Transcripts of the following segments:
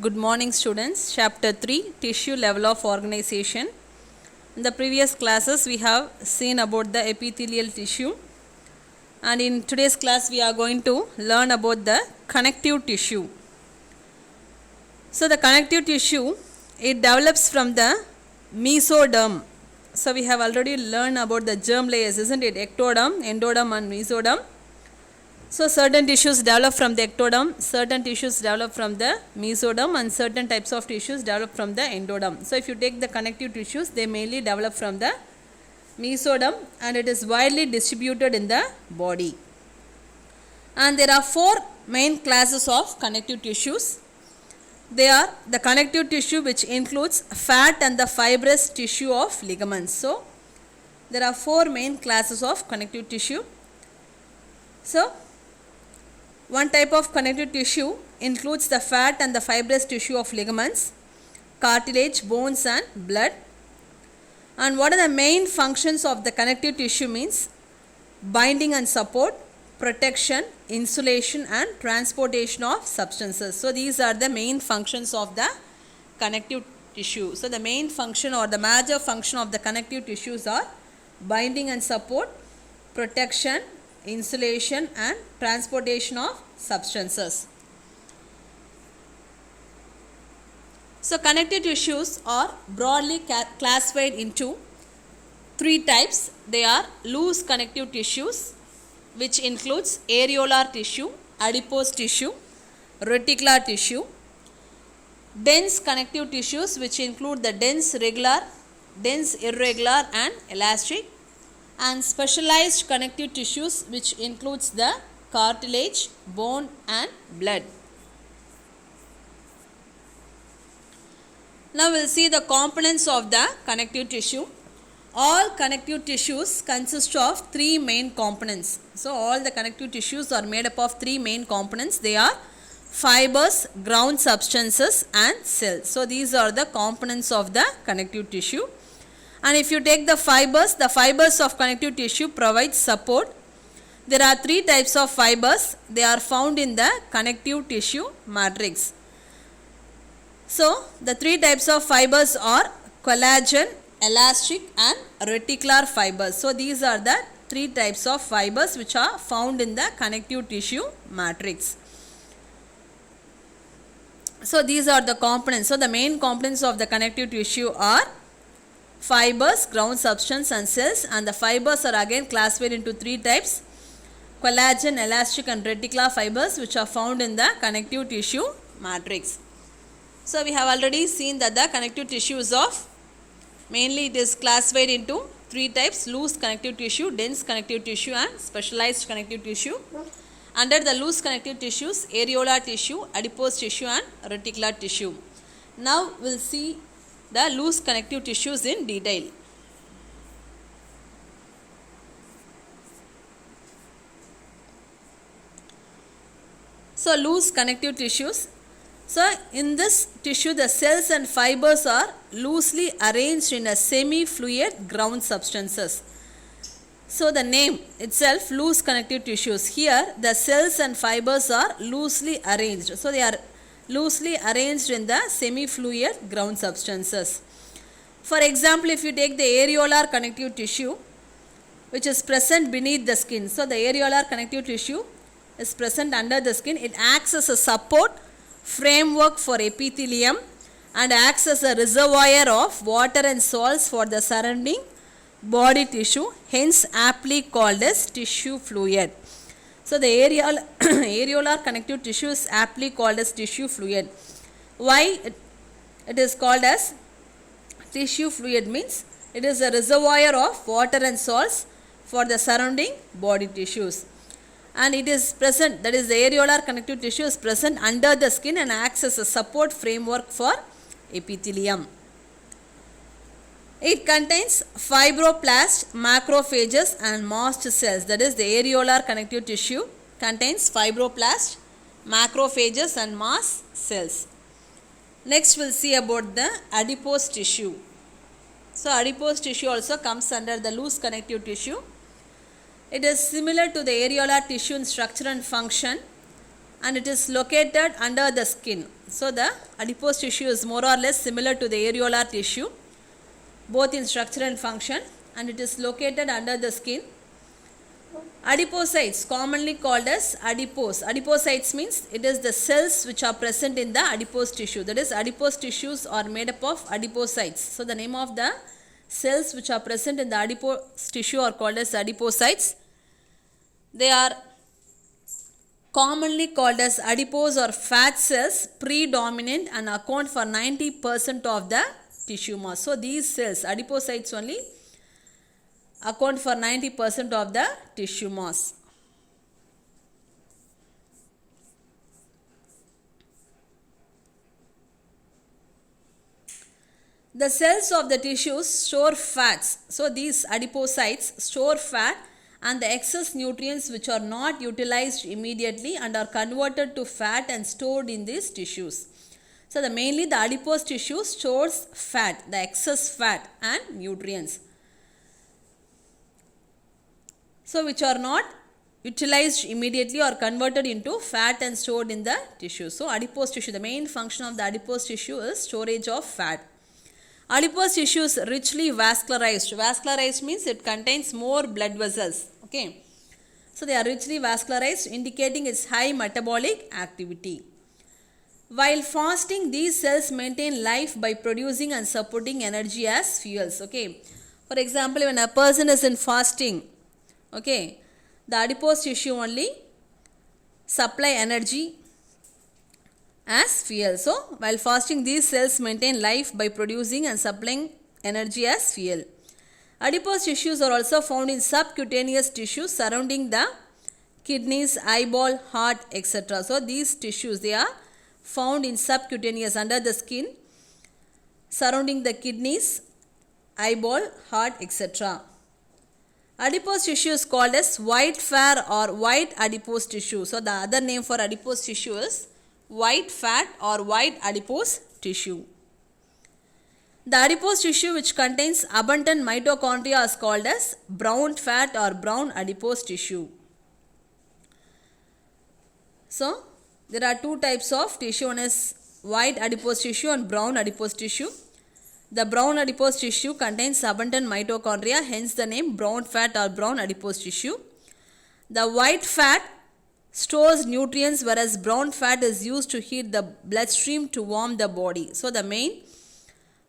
Good morning students. Chapter 3 Tissue Level of Organization. In the previous classes we have seen about the epithelial tissue, and in today's class we are going to learn about the connective tissue. So the connective tissue, it develops from the mesoderm. So we have already learned about the germ layers, isn't it? Ectoderm, endoderm and mesoderm. So certain tissues develop from the ectoderm, certain tissues develop from the mesoderm, and certain types of tissues develop from the endoderm. So if you take the connective tissues, they mainly develop from the mesoderm, and it is widely distributed in the body. And there are four main classes of connective tissues. They are the connective tissue, which includes fat and the fibrous tissue of ligaments. So there are four main classes of connective tissue. So one type of connective tissue includes the fat and the fibrous tissue of ligaments, cartilage, bones and blood. And what are the main functions of the connective tissue means? Binding and support, protection, insulation and transportation of substances. So these are the main functions of the connective tissue. So the main function or the major function of the connective tissues are binding and support, protection, insulation and transportation of substances. So connective tissues are broadly classified into three types. They are loose connective tissues, which includes areolar tissue, adipose tissue, reticular tissue. Dense connective tissues, which include the dense regular, dense irregular and elastic. And specialized connective tissues, which includes the cartilage, bone and blood. Now we will see the components of the connective tissue. All connective tissues consist of three main components. So all the connective tissues are made up of three main components. They are fibers, ground substances and cells. So these are the components of the connective tissue. And if you take the fibers of connective tissue provide support. There are three types of fibers. They are found in the connective tissue matrix. So the three types of fibers are collagen, elastic and reticular fibers. So these are the three types of fibers which are found in the connective tissue matrix. So these are the components. So the main components of the connective tissue are fibers, ground substance and cells, and the fibers are again classified into three types: collagen, elastic and reticular fibers, which are found in the connective tissue matrix. So we have already seen that the connective tissue is mainly it is classified into three types: loose connective tissue, dense connective tissue and specialized connective tissue. Under the loose connective tissues, areolar tissue, adipose tissue and reticular tissue. Now we will see the loose connective tissues in detail. So loose connective tissues. So in this tissue the cells and fibers are loosely arranged in a semi-fluid ground substances. So the name itself, loose connective tissues. Here the cells and fibers are loosely arranged. So they are loosely arranged in the semi-fluid ground substances. For example, if you take the areolar connective tissue, which is present beneath the skin. So the areolar connective tissue is present under the skin. It acts as a support framework for epithelium and acts as a reservoir of water and salts for the surrounding body tissue, hence aptly called as tissue fluid. So the areolar connective tissue is aptly called as tissue fluid. Why it is called as tissue fluid means it is a reservoir of water and salts for the surrounding body tissues. And it is present, that is the areolar connective tissue is present under the skin and acts as a support framework for epithelium. It contains fibroblast, macrophages and mast cells. That is the areolar connective tissue contains fibroblast, macrophages and mast cells. Next we will see about the adipose tissue. So adipose tissue also comes under the loose connective tissue. It is similar to the areolar tissue in structure and function, and it is located under the skin. So the adipose tissue is more or less similar to the areolar tissue, both in structure and function, and it is located under the skin. Adipocytes, commonly called as adipose. Adipocytes means it is the cells which are present in the adipose tissue. That is, adipose tissues are made up of adipocytes. So the name of the cells which are present in the adipose tissue are called as adipocytes. They are commonly called as adipose or fat cells, predominant and account for 90% of the tissue mass. So these cells, adipocytes only, account for 90% of the tissue mass. The cells of the tissues store fats. So these adipocytes store fat and the excess nutrients which are not utilized immediately and are converted to fat and stored in these tissues. So mainly the adipose tissue stores fat, the excess fat and nutrients, so which are not utilized immediately or converted into fat and stored in the tissue. So adipose tissue, the main function of the adipose tissue is storage of fat. Adipose tissue is richly vascularized. Vascularized means it contains more blood vessels. Okay. So they are richly vascularized, indicating its high metabolic activity. While fasting, these cells maintain life by producing and supporting energy as fuels. Okay. For example, when a person is in fasting, okay, the adipose tissue only supply energy as fuel. So while fasting, these cells maintain life by producing and supplying energy as fuel. Adipose tissues are also found in subcutaneous tissues surrounding the kidneys, eyeball, heart, etc. So these tissues, they are found in subcutaneous, under the skin, surrounding the kidneys, eyeball, heart, etc. Adipose tissue is called as white fat or white adipose tissue. So the other name for adipose tissue is white fat or white adipose tissue. The adipose tissue which contains abundant mitochondria is called as brown fat or brown adipose tissue. So there are two types of tissue. One is white adipose tissue and brown adipose tissue. The brown adipose tissue contains abundant mitochondria, hence the name brown fat or brown adipose tissue. The white fat stores nutrients, whereas brown fat is used to heat the bloodstream to warm the body. So the main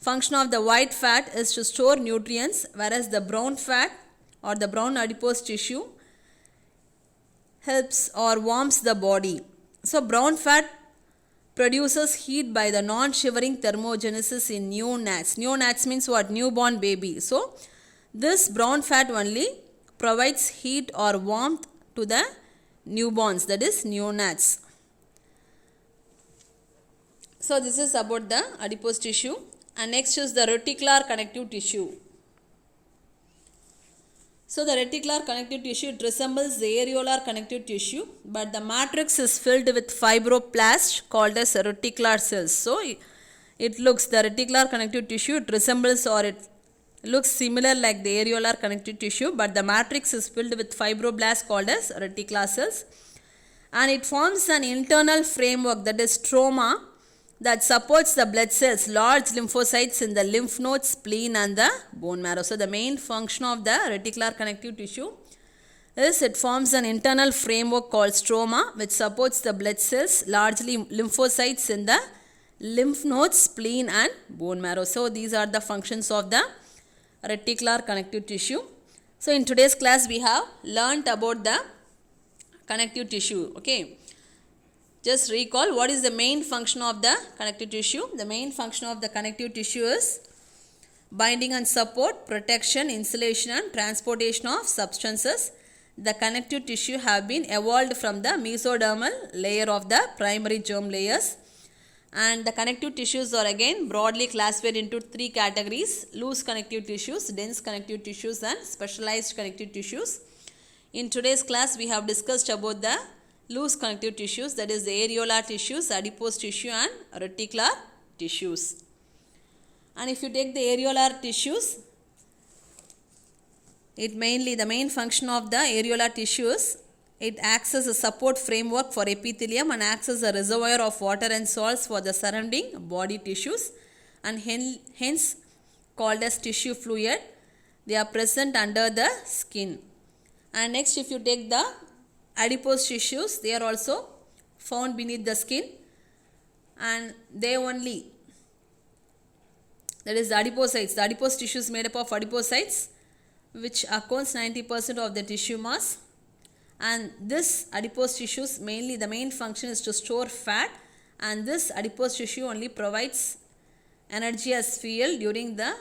function of the white fat is to store nutrients, whereas the brown fat or the brown adipose tissue helps or warms the body. So brown fat produces heat by the non-shivering thermogenesis in neonates. Neonates means what? Newborn baby. So this brown fat only provides heat or warmth to the newborns, that is neonates. So this is about the adipose tissue. And next is the reticular connective tissue. So the reticular connective tissue, it resembles the areolar connective tissue, but the matrix is filled with fibroblast called as reticular cells. So it looks, the reticular connective tissue, it resembles or it looks similar like the areolar connective tissue, but the matrix is filled with fibroblasts called as reticular cells, and it forms an internal framework, that is stroma, that supports the blood cells, large lymphocytes in the lymph nodes, spleen and the bone marrow. So the main function of the reticular connective tissue is it forms an internal framework called stroma, which supports the blood cells, largely lymphocytes in the lymph nodes, spleen and bone marrow. So these are the functions of the reticular connective tissue. So in today's class we have learnt about the connective tissue. Okay. Just recall what is the main function of the connective tissue. The main function of the connective tissue is binding and support, protection, insulation and transportation of substances. The connective tissue have been evolved from the mesodermal layer of the primary germ layers. And the connective tissues are again broadly classified into three categories: loose connective tissues, dense connective tissues and specialized connective tissues. In today's class we have discussed about the loose connective tissues, that is the areolar tissues, adipose tissue and reticular tissues. And if you take the areolar tissues, the main function of the areolar tissue is It acts as a support framework for epithelium and acts as a reservoir of water and salts for the surrounding body tissues, and hence called as tissue fluid. They are present under the skin. And next, if you take the adipose tissues, they are also found beneath the skin, and they only, that is the adipocytes. The adipose tissue is made up of adipocytes, which accounts 90% of the tissue mass. And this adipose tissues, mainly the main function is to store fat, and this adipose tissue only provides energy as fuel during the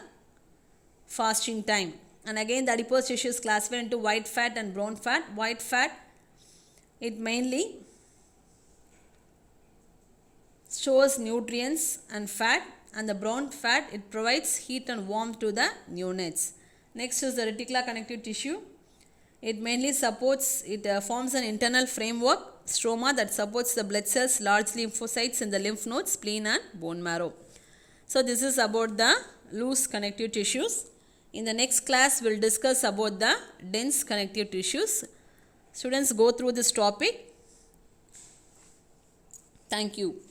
fasting time. And again, the adipose tissue is classified into white fat and brown fat. White fat, it mainly stores nutrients and fat, and the brown fat, it provides heat and warmth to the neonates. Next is the reticular connective tissue. It mainly supports, it forms an internal framework, stroma, that supports the blood cells, large lymphocytes in the lymph nodes, spleen and bone marrow. So this is about the loose connective tissues. In the next class, we will discuss about the dense connective tissues. Students, go through this topic. Thank you.